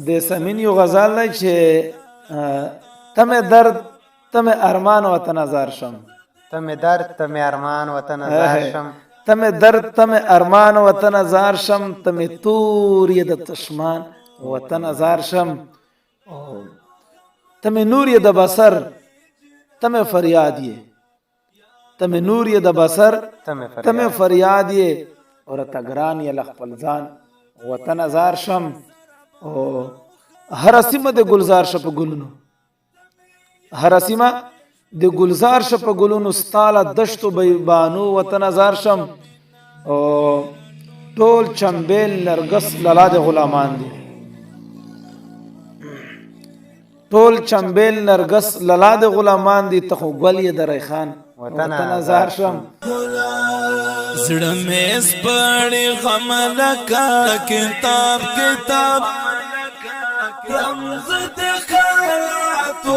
د سمین یو غزال دی چې تمه درد تمه ارمان وطن ازار شم، تمه درد تمه ارمان وطن ازار شم، تمه درد تمه ارمان وطن ازار شم، تمه تور یې د تشمان وطن ازار شم، تمه نور یې د بصر تمه فریاد یې، تمه نور یې د بصر تمه فریاد یې، اور تګران یې لخپل ځان وطن ازار شم. او هر سیمه د گلزار شپ ګلونو، هر سیمه د گلزار شپ ګلونو، ستاله دشتو بیبانو وطن ازار شم. او ټول چمبیل نرګس للا د غلامان دي، ټول چمبیل نرګس للا د غلامان دي، ته خو ګل یې د ریحان وطن ازار شم. زړه مې سپړې غم لکه کتاب کتاب رمز د خیراتو